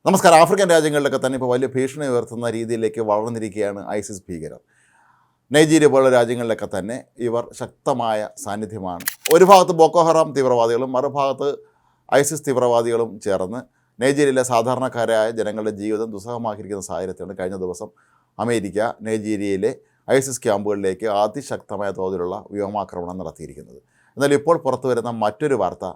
നമസ്കാരം. ആഫ്രിക്കൻ രാജ്യങ്ങളിലൊക്കെ തന്നെ ഇപ്പോൾ വലിയ ഭീഷണി ഉയർത്തുന്ന രീതിയിലേക്ക് വളർന്നിരിക്കുകയാണ് ഐസിസ് ഭീകരർ. നൈജീരിയ പോലുള്ള രാജ്യങ്ങളിലൊക്കെ തന്നെ ഇവർ ശക്തമായ സാന്നിധ്യമാണ്. ഒരു ഭാഗത്ത് ബോക്കോ ഹറാം തീവ്രവാദികളും മറുഭാഗത്ത് ഐസിസ് തീവ്രവാദികളും ചേർന്ന് നൈജീരിയയിലെ സാധാരണക്കാരായ ജനങ്ങളുടെ ജീവിതം ദുസ്സഹമാക്കിയിരിക്കുന്ന സാഹചര്യത്തിലാണ് കഴിഞ്ഞ ദിവസം അമേരിക്ക നൈജീരിയയിലെ ഐസിസ് ക്യാമ്പുകളിലേക്ക് അതിശക്തമായ തോതിലുള്ള വ്യോമാക്രമണം നടത്തിയിരിക്കുന്നത്. എന്നാൽ ഇപ്പോൾ പുറത്തു വരുന്ന മറ്റൊരു വാർത്ത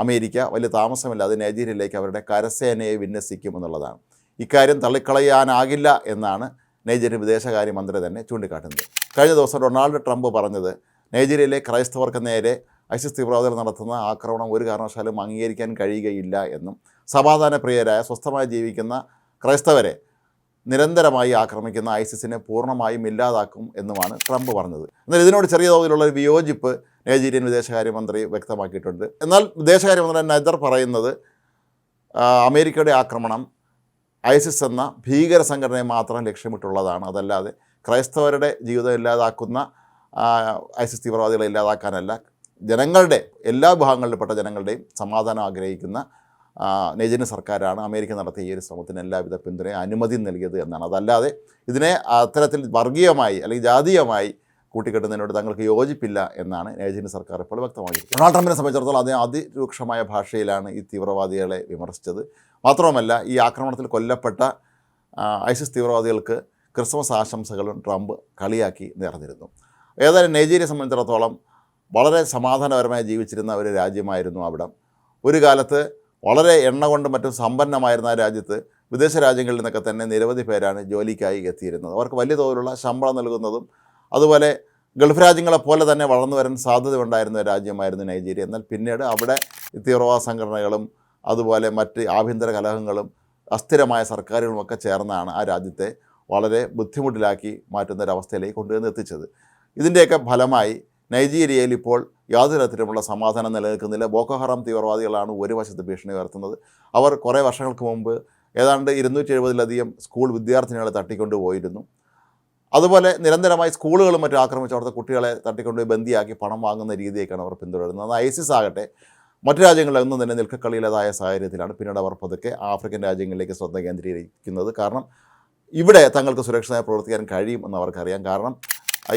അമേരിക്ക വലിയ താമസമില്ലാതെ നൈജീരിയയിലേക്ക് അവരുടെ കരസേനയെ വിന്യസിക്കുമെന്നുള്ളതാണ്. ഇക്കാര്യം തള്ളിക്കളയാനാകില്ല എന്നാണ് നൈജീരിയൻ വിദേശകാര്യമന്ത്രി തന്നെ ചൂണ്ടിക്കാട്ടുന്നത്. കഴിഞ്ഞ ദിവസം ഡൊണാൾഡ് ട്രംപ് പറഞ്ഞത് നൈജീരിയയിലെ ക്രൈസ്തവർക്ക് നേരെ ഐസിസ് തീവ്രവാദികൾ നടത്തുന്ന ആക്രമണം ഒരു കാരണവശാലും അംഗീകരിക്കാൻ കഴിയുകയില്ല എന്നും സമാധാനപ്രിയരായ സ്വസ്ഥമായി ജീവിക്കുന്ന ക്രൈസ്തവരെ നിരന്തരമായി ആക്രമിക്കുന്ന ഐസിസിനെ പൂർണ്ണമായും ഇല്ലാതാക്കും എന്നുമാണ് ട്രംപ് പറഞ്ഞത്. എന്നാൽ ഇതിനോട് ചെറിയ തോതിലുള്ള ഒരു വിയോജിപ്പ് നൈജീരിയൻ വിദേശകാര്യമന്ത്രി വ്യക്തമാക്കിയിട്ടുണ്ട്. എന്നാൽ വിദേശകാര്യമന്ത്രി നദർ പറയുന്നത് അമേരിക്കയുടെ ആക്രമണം ഐസിസ് എന്ന ഭീകര സംഘടനയെ മാത്രം ലക്ഷ്യമിട്ടുള്ളതാണ്, അതല്ലാതെ ക്രൈസ്തവരുടെ ജീവിതം ഇല്ലാതാക്കുന്ന ഐസിസ് തീവ്രവാദികളെ ഇല്ലാതാക്കാനല്ല, ജനങ്ങളുടെ എല്ലാ വിഭാഗങ്ങളിൽപ്പെട്ട ജനങ്ങളുടെയും സമാധാനം ആഗ്രഹിക്കുന്ന നൈജീരിയൻ സർക്കാരാണ് അമേരിക്ക നടത്തിയ ഈ ഒരു ശ്രമത്തിന് എല്ലാവിധ പിന്തുണയും അനുമതി നൽകിയത് എന്നാണ്. അതല്ലാതെ ഇതിനെ അത്തരത്തിൽ വർഗീയമായി അല്ലെങ്കിൽ ജാതീയമായി കൂട്ടിക്കെട്ടുന്നതിനോട് തങ്ങൾക്ക് യോജിപ്പില്ല എന്നാണ് നൈജീരിയൻ സർക്കാർ ഇപ്പോൾ വ്യക്തമാക്കിയത്. ഡൊണാൾഡ് ട്രംപിനെ സംബന്ധിച്ചിടത്തോളം അദ്ദേഹം അതിരൂക്ഷമായ ഭാഷയിലാണ് ഈ തീവ്രവാദികളെ വിമർശിച്ചത്. മാത്രവുമല്ല, ഈ ആക്രമണത്തിൽ കൊല്ലപ്പെട്ട ഐസിസ് തീവ്രവാദികൾക്ക് ക്രിസ്മസ് ആശംസകളും ട്രംപ് കളിയാക്കി നേർന്നിരുന്നു. ഏതായാലും നൈജീരിയയെ സംബന്ധിച്ചിടത്തോളം വളരെ സമാധാനപരമായി ജീവിച്ചിരുന്ന ഒരു രാജ്യമായിരുന്നു അവിടം. ഒരു കാലത്ത് വളരെ എണ്ണ കൊണ്ടും മറ്റും സമ്പന്നമായിരുന്ന ആ രാജ്യത്ത് വിദേശ രാജ്യങ്ങളിൽ നിന്നൊക്കെ തന്നെ നിരവധി പേരാണ് ജോലിക്കായി എത്തിയിരുന്നത്. അവർക്ക് വലിയ തോതിലുള്ള ശമ്പളം നൽകുന്നതും അതുപോലെ ഗൾഫ് രാജ്യങ്ങളെപ്പോലെ തന്നെ വളർന്നു വരാൻ സാധ്യതയുണ്ടായിരുന്ന രാജ്യമായിരുന്നു നൈജീരിയ. എന്നാൽ പിന്നീട് അവിടെ തീവ്രവാദ സംഘടനകളും അതുപോലെ മറ്റ് ആഭ്യന്തര കലഹങ്ങളും അസ്ഥിരമായ സർക്കാരുകളുമൊക്കെ ചേർന്നാണ് ആ രാജ്യത്തെ വളരെ ബുദ്ധിമുട്ടിലാക്കി മാറ്റുന്ന ഒരവസ്ഥയിലേക്ക് കൊണ്ടുവന്ന് എത്തിച്ചത്. ഇതിൻ്റെയൊക്കെ ഫലമായി നൈജീരിയയിൽ ഇപ്പോൾ യാതൊരു തരത്തിലുമുള്ള സമാധാനം നിലനിൽക്കുന്നില്ല. ബോക്കോ ഹറാം തീവ്രവാദികളാണ് ഒരു വശത്ത് ഭീഷണി ഉയർത്തുന്നത്. അവർ കുറേ വർഷങ്ങൾക്ക് മുമ്പ് ഏതാണ്ട് 270-ലധികം സ്കൂൾ വിദ്യാർത്ഥിനികളെ തട്ടിക്കൊണ്ടുപോയിരുന്നു. അതുപോലെ നിരന്തരമായി സ്കൂളുകളും മറ്റും ആക്രമിച്ച് അവിടുത്തെ കുട്ടികളെ തട്ടിക്കൊണ്ടുപോയി ബന്ദിയാക്കി പണം വാങ്ങുന്ന രീതിയൊക്കെയാണ് അവർ പിന്തുടരുന്നത്. എന്നാൽ ഐസിസ് ആകട്ടെ മറ്റു രാജ്യങ്ങളിലൊന്നും തന്നെ നിൽക്കക്കളിയിലതായ സാഹചര്യത്തിലാണ് പിന്നീട് അവർ പതുക്കെ ആഫ്രിക്കൻ രാജ്യങ്ങളിലേക്ക് ശ്രദ്ധ കേന്ദ്രീകരിക്കുന്നത്. കാരണം ഇവിടെ തങ്ങൾക്ക് സുരക്ഷിതമായി പ്രവർത്തിക്കാൻ കഴിയും എന്ന് അവർക്കറിയാം. കാരണം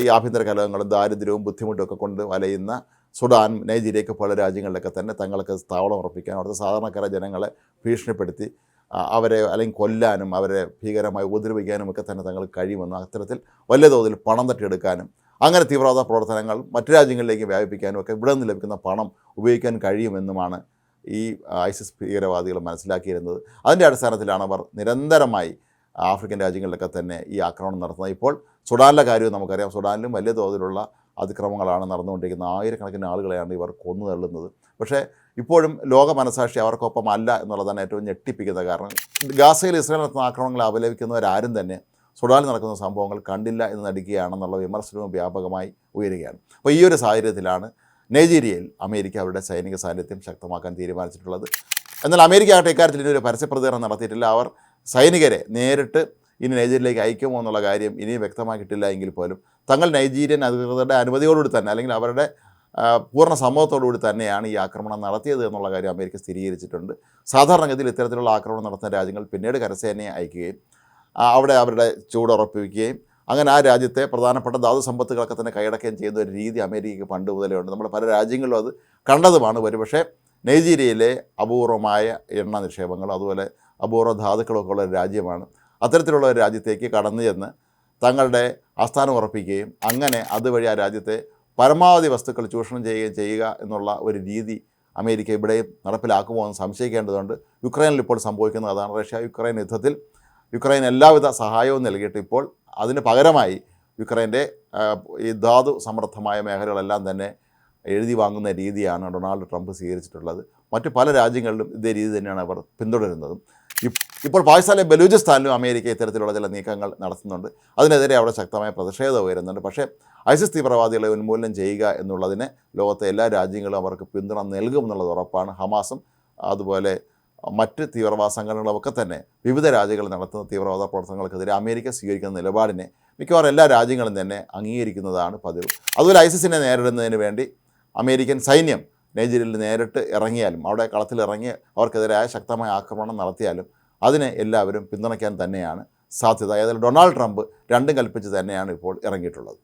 ഈ ആഭ്യന്തര കലഹങ്ങളും ദാരിദ്ര്യവും ബുദ്ധിമുട്ടും ഒക്കെ കൊണ്ട് വലയുന്ന സുഡാൻ, നൈജീരിയയൊക്കെ പോലുള്ള രാജ്യങ്ങളിലൊക്കെ തന്നെ തങ്ങൾക്ക് താവളം ഉറപ്പിക്കാൻ അവിടുത്തെ സാധാരണക്കാരായ ജനങ്ങളെ ഭീഷണിപ്പെടുത്തി അവരെ അല്ലെങ്കിൽ കൊല്ലാനും അവരെ ഭീകരമായി ഉപദ്രവിക്കാനും ഒക്കെ തന്നെ തങ്ങൾക്ക് കഴിയുമെന്നും അത്തരത്തിൽ വലിയ തോതിൽ പണം തട്ടിയെടുക്കാനും അങ്ങനെ തീവ്രവാദ പ്രവർത്തനങ്ങൾ മറ്റു രാജ്യങ്ങളിലേക്ക് വ്യാപിപ്പിക്കാനും ഒക്കെ ഇവിടെ നിന്ന് ലഭിക്കുന്ന പണം ഉപയോഗിക്കാൻ കഴിയുമെന്നുമാണ് ഈ ഐസിസ് ഭീകരവാദികൾ മനസ്സിലാക്കിയിരുന്നത്. അതിൻ്റെ അടിസ്ഥാനത്തിലാണ് അവർ നിരന്തരമായി ആഫ്രിക്കൻ രാജ്യങ്ങളിലൊക്കെ തന്നെ ഈ ആക്രമണം നടത്തുന്നത്. ഇപ്പോൾ സുഡാനിലെ കാര്യവും നമുക്കറിയാം. സുഡാനിലും വലിയ തോതിലുള്ള അതിക്രമങ്ങളാണ് നടന്നുകൊണ്ടിരിക്കുന്നത്. ആയിരക്കണക്കിന് ആളുകളെയാണ് ഇവർ കൊന്നു തള്ളുന്നത്. പക്ഷേ ഇപ്പോഴും ലോക മനസാക്ഷി അവർക്കൊപ്പം അല്ല എന്നുള്ളതാണ് ഏറ്റവും ഞെട്ടിപ്പിക്കുന്ന കാരണം. ഗാസയിൽ ഇസ്രായേൽ നടത്തുന്ന ആക്രമണങ്ങളെ അപലപിക്കുന്നവരാരും തന്നെ സുഡാനിൽ നടക്കുന്ന സംഭവങ്ങൾ കണ്ടില്ല എന്ന് നടിക്കുകയാണെന്നുള്ള വിമർശനവും വ്യാപകമായി ഉയരുകയാണ്. അപ്പോൾ ഈ ഒരു സാഹചര്യത്തിലാണ് നൈജീരിയയിൽ അമേരിക്ക അവരുടെ സൈനിക സാന്നിധ്യം ശക്തമാക്കാൻ തീരുമാനിച്ചിട്ടുള്ളത്. എന്നാൽ അമേരിക്ക ആകട്ടെ ഇക്കാര്യത്തിൽ ഇനി ഒരു പരസ്യ പ്രതികരണം നടത്തിയിട്ടില്ല. അവർ സൈനികരെ നേരിട്ട് ഇനി നൈജീരിയയിലേക്ക് അയക്കുമോ എന്നുള്ള കാര്യം ഇനിയും വ്യക്തമാക്കിയിട്ടില്ല എങ്കിൽ പോലും തങ്ങൾ നൈജീരിയൻ അധികൃതരുടെ അനുമതിയോടുകൂടി തന്നെ അല്ലെങ്കിൽ അവരുടെ പൂർണ്ണ സമ്മതത്തോടുകൂടി തന്നെയാണ് ഈ ആക്രമണം നടത്തിയത് എന്നുള്ള കാര്യം അമേരിക്ക സ്ഥിരീകരിച്ചിട്ടുണ്ട്. സാധാരണഗതിയിൽ ഇത്തരത്തിലുള്ള ആക്രമണം നടത്തുന്ന രാജ്യങ്ങൾ പിന്നീട് കരസേനയെ അയക്കുകയും അവിടെ അവരുടെ ചൂടുറപ്പിക്കുകയും അങ്ങനെ ആ രാജ്യത്തെ പ്രധാനപ്പെട്ട ധാതു സമ്പത്തുകളൊക്കെ തന്നെ കൈയടക്കുകയും ചെയ്യുന്ന ഒരു രീതി അമേരിക്കയ്ക്ക് പണ്ട് മുതലേ ഉണ്ട്. നമ്മൾ പല രാജ്യങ്ങളിലും അത് കണ്ടതുമാണ്. ഒരുപക്ഷെ നൈജീരിയയിലെ അപൂർവമായ എണ്ണ നിക്ഷേപങ്ങളും അതുപോലെ അപൂർവ ധാതുക്കളൊക്കെ ഉള്ള ഒരു രാജ്യമാണ്. അത്തരത്തിലുള്ള ഒരു രാജ്യത്തേക്ക് കടന്നു ചെന്ന് തങ്ങളുടെ ആസ്ഥാനം ഉറപ്പിക്കുകയും അങ്ങനെ അതുവഴി ആ രാജ്യത്തെ പരമാവധി വസ്തുക്കൾ ചൂഷണം ചെയ്യുക എന്നുള്ള ഒരു രീതി അമേരിക്ക ഇവിടെയും നടപ്പിലാക്കുമോ എന്ന് സംശയിക്കേണ്ടതുണ്ട്. യുക്രൈനിൽ ഇപ്പോൾ സംഭവിക്കുന്നത് അതാണ്. റഷ്യ യുക്രൈൻ യുദ്ധത്തിൽ യുക്രൈൻ എല്ലാവിധ സഹായവും നൽകിയിട്ട് ഇപ്പോൾ അതിന് പകരമായി യുക്രൈൻ്റെ ഈ ധാതു സമൃദ്ധമായ മേഖലകളെല്ലാം തന്നെ എഴുതി വാങ്ങുന്ന രീതിയാണ് ഡൊണാൾഡ് ട്രംപ് സ്വീകരിച്ചിട്ടുള്ളത്. മറ്റ് പല രാജ്യങ്ങളിലും ഇതേ രീതി തന്നെയാണ് അവർ പിന്തുടരുന്നതും. ഇപ്പോൾ പാകിസ്ഥാനിലെ ബലൂചിസ്ഥാനിലും അമേരിക്ക ഇത്തരത്തിലുള്ള ചില നീക്കങ്ങൾ നടത്തുന്നുണ്ട്. അതിനെതിരെ അവിടെ ശക്തമായ പ്രതിഷേധം ഉയരുന്നുണ്ട്. പക്ഷേ ഐസിസ് തീവ്രവാദികളെ ഉന്മൂലനം ചെയ്യുക എന്നുള്ളതിന് ലോകത്തെ എല്ലാ രാജ്യങ്ങളും അവർക്ക് പിന്തുണ നൽകുമെന്നുള്ളത് ഉറപ്പാണ്. ഹമാസും അതുപോലെ മറ്റ് തീവ്രവാദ സംഘടനകളൊക്കെ തന്നെ വിവിധ രാജ്യങ്ങളിൽ നടത്തുന്ന തീവ്രവാദ പ്രവർത്തനങ്ങൾക്കെതിരെ അമേരിക്ക സ്വീകരിക്കുന്ന നിലപാടിനെ മിക്കവാറും എല്ലാ രാജ്യങ്ങളും തന്നെ അംഗീകരിക്കുന്നതാണ് പതിവ്. അതുപോലെ ഐസിസിനെ നേരിടുന്നതിന് വേണ്ടി അമേരിക്കൻ സൈന്യം നൈജീരിയയിൽ നേരിട്ട് ഇറങ്ങിയാലും അവിടെ കളത്തിലിറങ്ങി അവർക്കെതിരായ ശക്തമായ ആക്രമണം നടത്തിയാലും അതിനെ എല്ലാവരും പിന്തുണയ്ക്കാൻ തന്നെയാണ് സാധ്യത. ഏതായാലും ഡൊണാൾഡ് ട്രംപ് രണ്ടും കൽപ്പിച്ച് തന്നെയാണ് ഇപ്പോൾ ഇറങ്ങിയിട്ടുള്ളത്.